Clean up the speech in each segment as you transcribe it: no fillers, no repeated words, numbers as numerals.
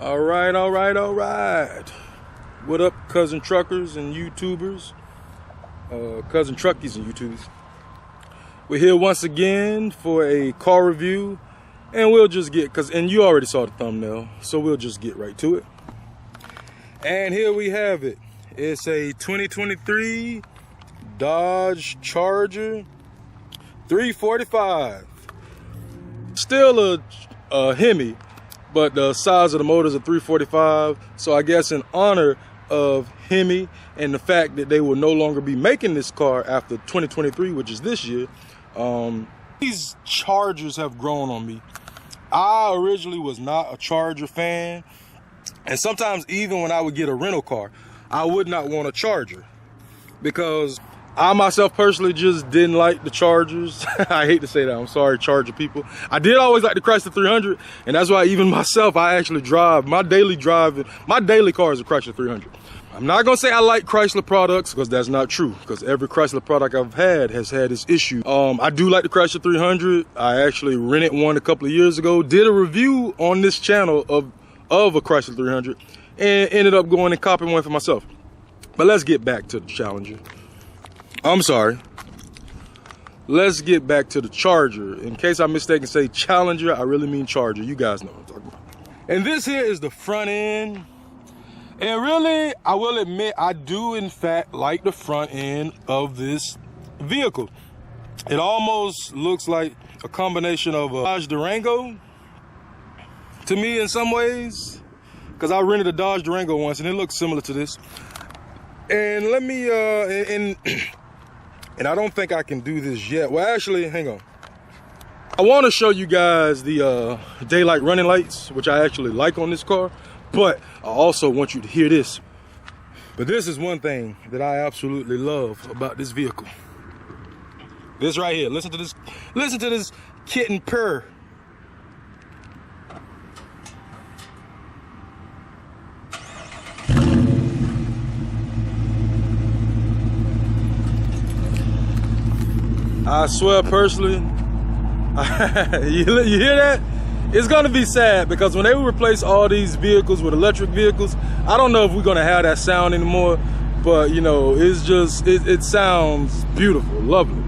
All right. What up, cousin truckers and YouTubers? Cousin truckies and YouTubers. We're here once again for a car review, and we'll just get, and you already saw the thumbnail, so we'll just get right to it. And here we have it. It's a 2023 Dodge Charger 345. Still a Hemi, but the size of the motor is a 345. So I guess in honor of Hemi and the fact that they will no longer be making this car after 2023, which is this year, these Chargers have grown on me. I originally was not a Charger fan, and sometimes even when I would get a rental car, I would not want a Charger because I myself personally just didn't like the Chargers. I hate to say that, I'm sorry, Charger people. I did always like the Chrysler 300, and that's why even myself, I actually drive, my daily car is a Chrysler 300. I'm not gonna say I like Chrysler products because that's not true, because every Chrysler product I've had has had its issue. I do like the Chrysler 300. I actually rented one a couple of years ago, did a review on this channel of a Chrysler 300, and ended up going and copying one for myself. But let's get back to the Challenger. I'm sorry. Let's get back to the Charger. In case I mistaken say Challenger, I really mean Charger. You guys know what I'm talking about. And this here is the front end. And really, I will admit, I do in fact like the front end of this vehicle. It almost looks like a combination of a Dodge Durango to me in some ways, because I rented a Dodge Durango once and it looks similar to this. And let me, and I don't think I can do this yet. Well, actually, hang on. I want to show you guys the daylight running lights, which I actually like on this car, but I also want you to hear this. But this is one thing that I absolutely love about this vehicle. This right here, listen to this kitten purr. I swear personally, you hear that? It's gonna be sad because when they replace all these vehicles with electric vehicles, I don't know if we're gonna have that sound anymore, but you know, it's just, it sounds beautiful, lovely.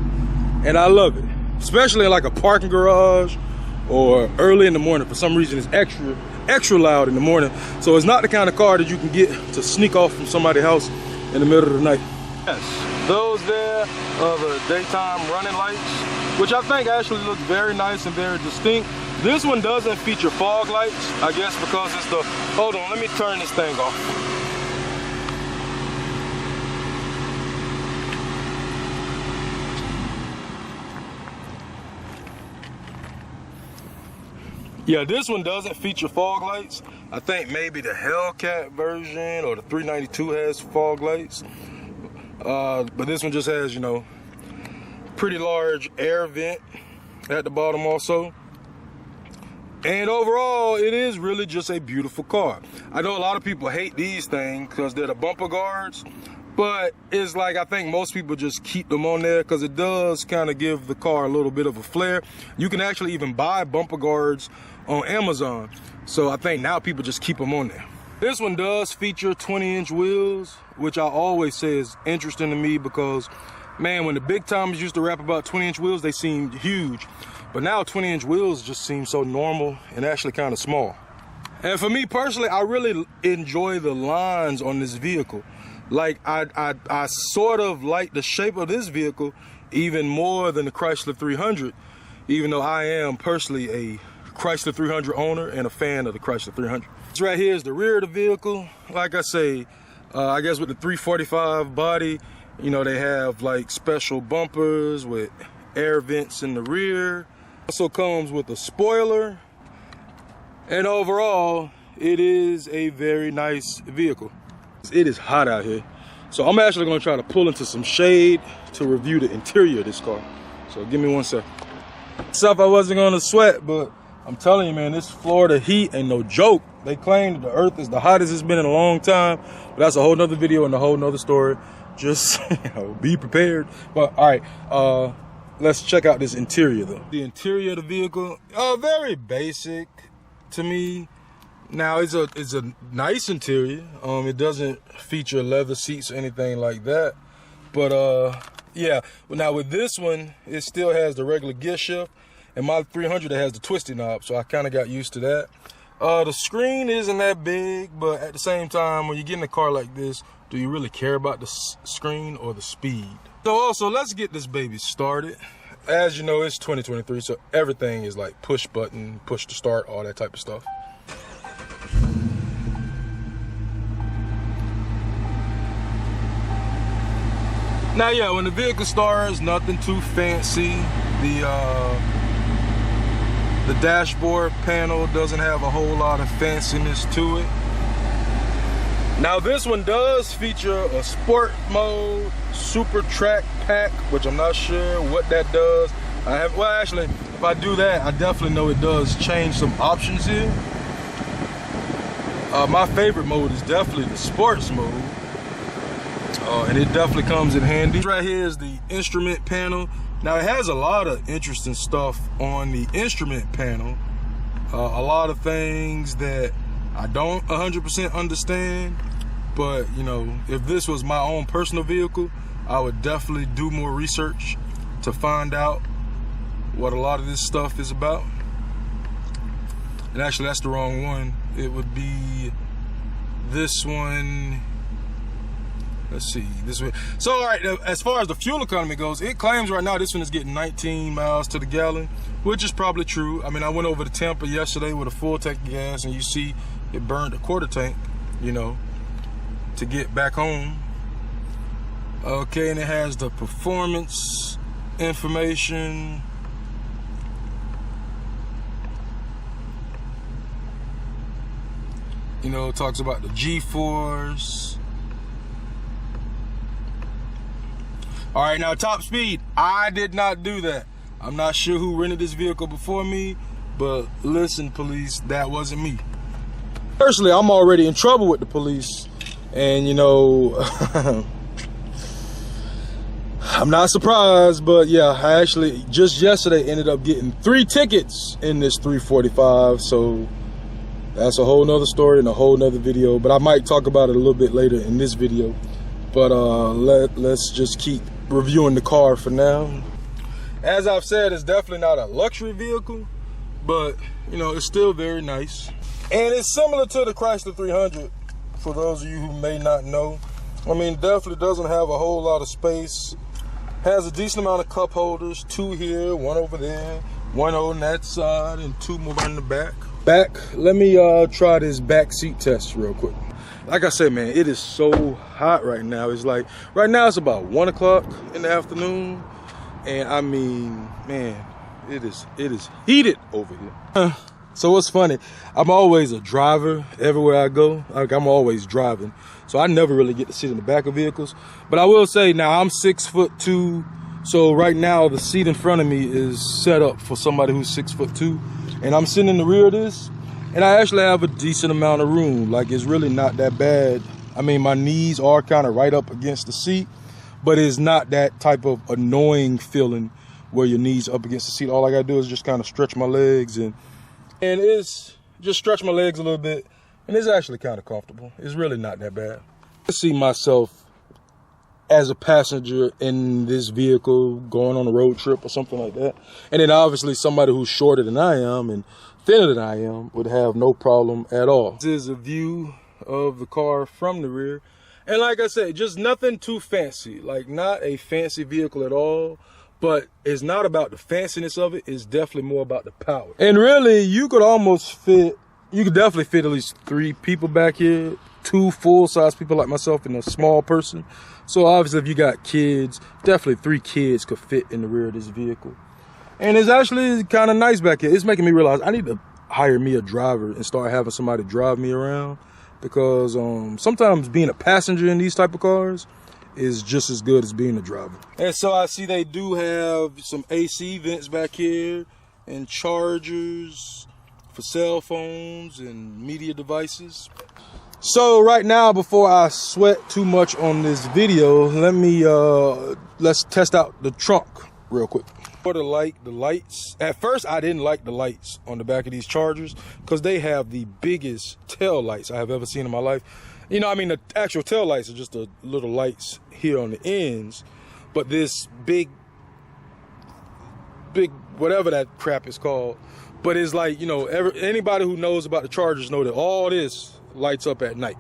And I love it, especially in like a parking garage or early in the morning. For some reason, it's extra loud in the morning. So it's not the kind of car that you can get to sneak off from somebody's house in the middle of the night. Yes, those there are the daytime running lights, which I think actually look very nice and very distinct. This one doesn't feature fog lights, I guess because it's the, hold on, let me turn this thing off. Yeah, this one doesn't feature fog lights. I think maybe the Hellcat version or the 392 has fog lights. But this one just has, you know, pretty large air vent at the bottom also. And overall, it is really just a beautiful car. I know a lot of people hate these things because they're the bumper guards, but it's like, I think most people just keep them on there because it does kind of give the car a little bit of a flair. You can actually even buy bumper guards on Amazon. So I think now people just keep them on there. This one does feature 20-inch wheels, which I always say is interesting to me because, man, when the big timers used to rap about 20-inch wheels, they seemed huge. But now 20-inch wheels just seem so normal and actually kind of small. And for me personally, I really enjoy the lines on this vehicle. Like, I sort of like the shape of this vehicle even more than the Chrysler 300, even though I am personally a Chrysler 300 owner and a fan of the Chrysler 300. This right here is the rear of the vehicle. Like I say, I guess with the 345 body, you know, they have like special bumpers with air vents in the rear. Also comes with a spoiler. And overall, it is a very nice vehicle. It is hot out here. So I'm actually gonna try to pull into some shade to review the interior of this car. So give me one sec. Stuff I wasn't gonna sweat, but I'm telling you, man, this Florida heat ain't no joke. They claim that the earth is the hottest it's been in a long time, but that's a whole nother video and a whole nother story. Just, you know, be prepared. But all right, let's check out this interior though. The interior of the vehicle, very basic to me. Now it's a nice interior. It doesn't feature leather seats or anything like that. But yeah. Now with this one, it still has the regular gear shift, and my 300 has the twisty knob, so I kind of got used to that. The screen isn't that big, but at the same time, when you get in a car like this, do you really care about the screen or the speed? So also, let's get this baby started. As you know, it's 2023, so everything is like push button, push to start, all that type of stuff. Now, yeah, when the vehicle starts, nothing too fancy. The dashboard panel doesn't have a whole lot of fanciness to it. Now, this one does feature a sport mode, super track pack, which I'm not sure what that does. Well, actually, if I do that, I definitely know it does change some options here. My favorite mode is definitely the sports mode. And it definitely comes in handy. Right here is the instrument panel. Now, it has a lot of interesting stuff on the instrument panel. A lot of things that I don't 100% understand, but you know, if this was my own personal vehicle, I would definitely do more research to find out what a lot of this stuff is about. And actually, that's the wrong one. It would be this one. Let's see, this way. So, all right, as far as the fuel economy goes, it claims right now this one is getting 19 miles to the gallon, which is probably true. I mean, I went over to Tampa yesterday with a full tank of gas, and you see it burned a quarter tank, you know, to get back home. Okay, and it has the performance information. You know, it talks about the G-force. All right, now top speed, I did not do that. I'm not sure who rented this vehicle before me, but listen, police, that wasn't me. Personally, I'm already in trouble with the police, and you know, I'm not surprised, but yeah, I actually just yesterday ended up getting 3 tickets in this 345, so that's a whole nother story and a whole nother video, but I might talk about it a little bit later in this video. But let's just keep reviewing the car for now. As I've said, it's definitely not a luxury vehicle, but you know, it's still very nice. And it's similar to the Chrysler 300, for those of you who may not know. I mean, definitely doesn't have a whole lot of space. Has a decent amount of cup holders, 2 here, 1 over there, 1 on that side, and 2 more in the back. Let me try this back seat test real quick. Like I said, man, it is so hot right now. It's like, right now it's about 1 o'clock in the afternoon. And I mean, man, it is heated over here. So what's funny, I'm always a driver everywhere I go. Like, I'm always driving. So I never really get to sit in the back of vehicles. But I will say now, I'm 6'2". So right now the seat in front of me is set up for somebody who's 6'2". And I'm sitting in the rear of this. And I actually have a decent amount of room. Like, it's really not that bad. I mean, my knees are kind of right up against the seat, but it's not that type of annoying feeling where your knees up against the seat. All I gotta do is just kind of stretch my legs and it's just stretch my legs a little bit. And it's actually kind of comfortable. It's really not that bad. I see myself as a passenger in this vehicle going on a road trip or something like that. And then obviously somebody who's shorter than I am and thinner than I am would have no problem at all. This is a view of the car from the rear. And like I said, just nothing too fancy. Like, not a fancy vehicle at all. But it's not about the fanciness of it. It's definitely more about the power. And really, you could definitely fit at least 3 people back here. 2 full-size people like myself and a small person. So obviously, if you got kids, definitely 3 kids could fit in the rear of this vehicle. And it's actually kind of nice back here. It's making me realize I need to hire me a driver and start having somebody drive me around, because sometimes being a passenger in these type of cars is just as good as being a driver. And so I see they do have some AC vents back here and chargers for cell phones and media devices. So right now, before I sweat too much on this video, let's test out the trunk real quick. For the lights, at first I didn't like the lights on the back of these Chargers because they have the biggest tail lights I have ever seen in my life. You know, I mean, the actual tail lights are just the little lights here on the ends, but this big, whatever that crap is called, but it's like, you know, anybody who knows about the Chargers know that all this lights up at night,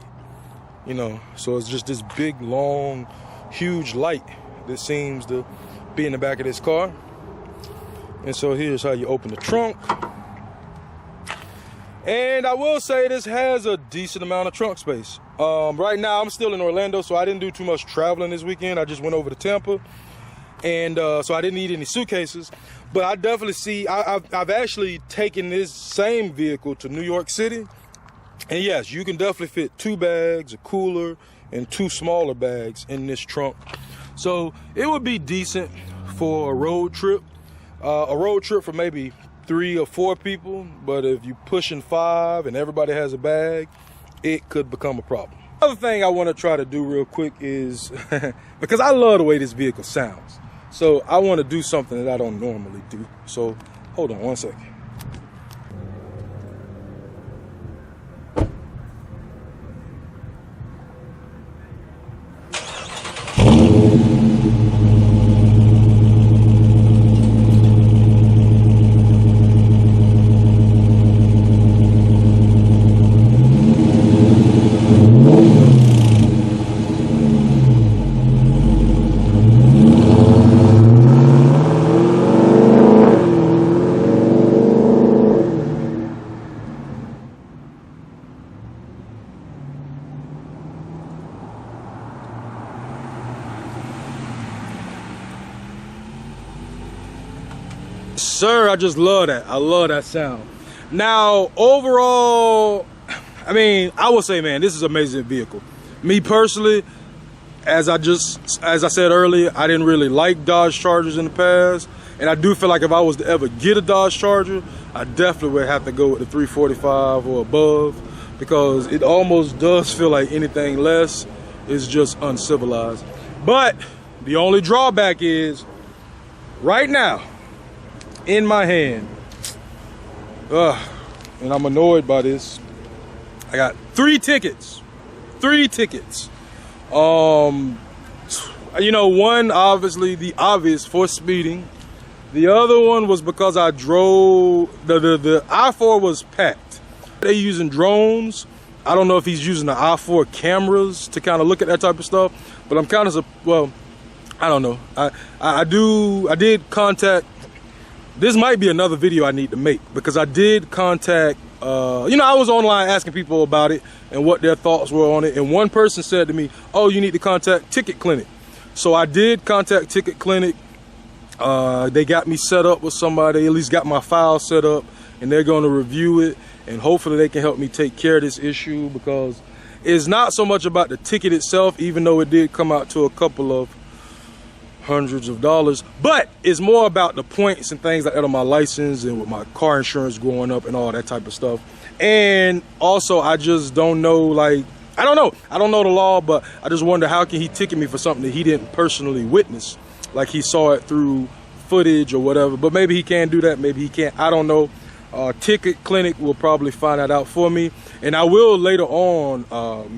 you know, so it's just this big, long, huge light that seems to be in the back of this car. And so here's how you open the trunk. And I will say this has a decent amount of trunk space. Right now I'm still in Orlando, so I didn't do too much traveling this weekend. I just went over to Tampa, and so I didn't need any suitcases. But I definitely see, I've actually taken this same vehicle to New York City, and yes, you can definitely fit 2 bags, a cooler, and 2 smaller bags in this trunk. So it would be decent for a road trip. For maybe 3 or 4 people, but if you pushing 5 and everybody has a bag, it could become a problem. Another thing I want to try to do real quick is, because I love the way this vehicle sounds, so I want to do something that I don't normally do. So hold on one second. Sir, I just love that. I love that sound. Now, overall, I mean, I would say, man, this is an amazing vehicle. Me personally, as I said earlier, I didn't really like Dodge Chargers in the past, and I do feel like if I was to ever get a Dodge Charger, I definitely would have to go with the 345 or above, because it almost does feel like anything less is just uncivilized. But the only drawback is, right now, in my hand, and I'm annoyed by this, I got 3 tickets. 3 tickets. You know, one, obviously, the obvious for speeding. The other one was because I drove, the I-4 was packed. They're using drones. I don't know if he's using the I-4 cameras to kind of look at that type of stuff, but I'm kind of, well, I don't know. I did contact, this might be another video I need to make, because I did contact, you know, I was online asking people about it and what their thoughts were on it, and one person said to me, oh, you need to contact Ticket Clinic. So I did contact Ticket Clinic. They got me set up with somebody, at least got my file set up, and they're going to review it, and hopefully they can help me take care of this issue, because it's not so much about the ticket itself, even though it did come out to a couple of hundreds of dollars, but it's more about the points and things like that on my license, and with my car insurance going up and all that type of stuff. And also, I just don't know, like, I don't know the law, but I just wonder, how can he ticket me for something that he didn't personally witness, like he saw it through footage or whatever. But maybe he can do that, maybe he can't, I don't know. Ticket Clinic will probably find that out for me, and I will later on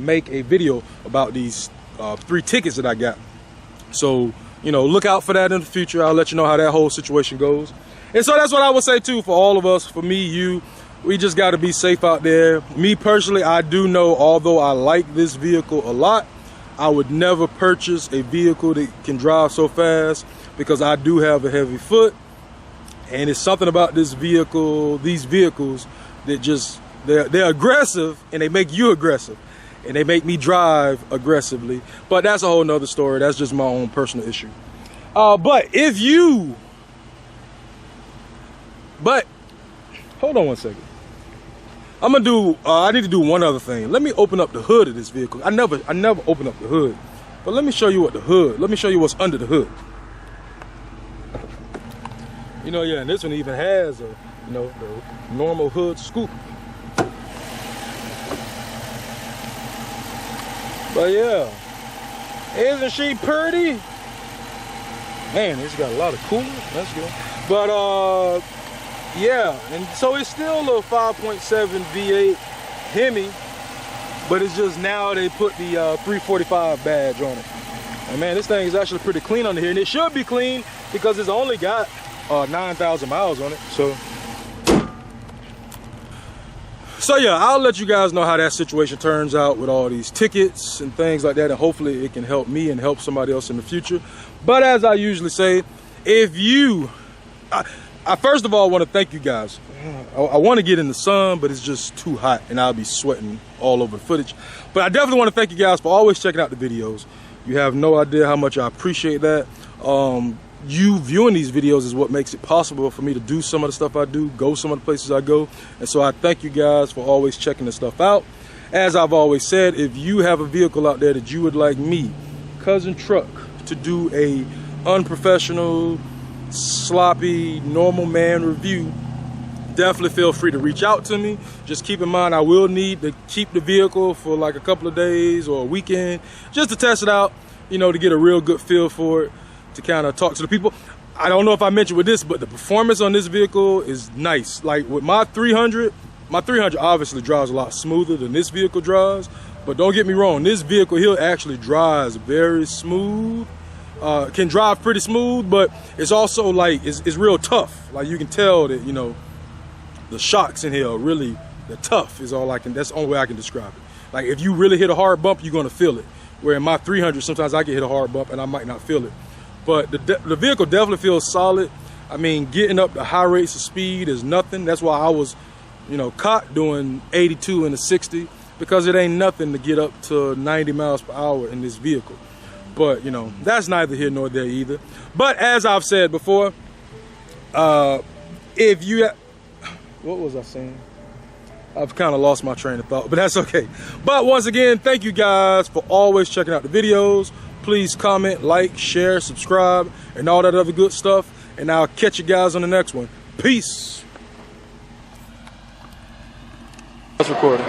make a video about these 3 tickets that I got. So, you know, look out for that in the future. I'll let you know how that whole situation goes. And so that's what I would say too, for all of us, for me, you, we just got to be safe out there. Me personally, I do know, although I like this vehicle a lot, I would never purchase a vehicle that can drive so fast, because I do have a heavy foot, and it's something about this vehicle, these vehicles, that just, they're aggressive, and they make you aggressive, and they make me drive aggressively. But that's a whole nother story. That's just my own personal issue. But hold on one second. I'm gonna do, I need to do one other thing. Let me open up the hood of this vehicle. I never open up the hood, but let me show you let me show you what's under the hood. You know, yeah, and this one even has a, you know, the normal hood scoop. But yeah, isn't she pretty? Man, it's got a lot of coolant. Let's go. But yeah, and so it's still a 5.7 V8 Hemi, but it's just now they put the 345 badge on it. And man, this thing is actually pretty clean under here, and it should be clean because it's only got 9,000 miles on it. So yeah, I'll let you guys know how that situation turns out with all these tickets and things like that, and hopefully it can help me and help somebody else in the future. But as I usually say, if you, I first of all want to thank you guys. I want to get in the sun, but it's just too hot and I'll be sweating all over the footage. But I definitely want to thank you guys for always checking out the videos. You have no idea how much I appreciate that. You viewing these videos is what makes it possible for me to do some of the stuff I do, go some of the places I go. And so I thank you guys for always checking the stuff out. As I've always said, if you have a vehicle out there that you would like me, Cuzzintruck, to do a unprofessional, sloppy, normal man review, definitely feel free to reach out to me. Just keep in mind, I will need to keep the vehicle for like a couple of days or a weekend just to test it out, you know, to get a real good feel for it, to kind of talk to the people. I don't know if I mentioned with this, but the performance on this vehicle is nice. Like with my 300 obviously drives a lot smoother than this vehicle drives, but don't get me wrong, this vehicle here actually drives very smooth. Can drive pretty smooth, but it's also like, it's real tough. Like you can tell that, you know, the shocks in here are really, they're tough is all I can, that's the only way I can describe it. Like if you really hit a hard bump, you're gonna feel it. Where in my 300, sometimes I get hit a hard bump and I might not feel it. But the vehicle definitely feels solid. I mean, getting up to high rates of speed is nothing. That's why I was, you know, caught doing 82 and a 60, because it ain't nothing to get up to 90 miles per hour in this vehicle. But, you know, that's neither here nor there either. But as I've said before, if you, what was I saying? I've kind of lost my train of thought, but that's okay. But once again, thank you guys for always checking out the videos. Please comment, like, share, subscribe, and all that other good stuff. And I'll catch you guys on the next one. Peace. Let's record it.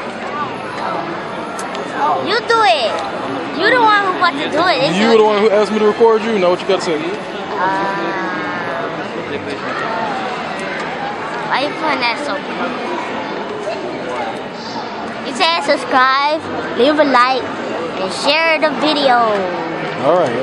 You do it. You're the one who about to do it. You the one who asked me to record you. Know what you got to say? Why you putting that so close? You said subscribe, leave a like, and share the video. All right.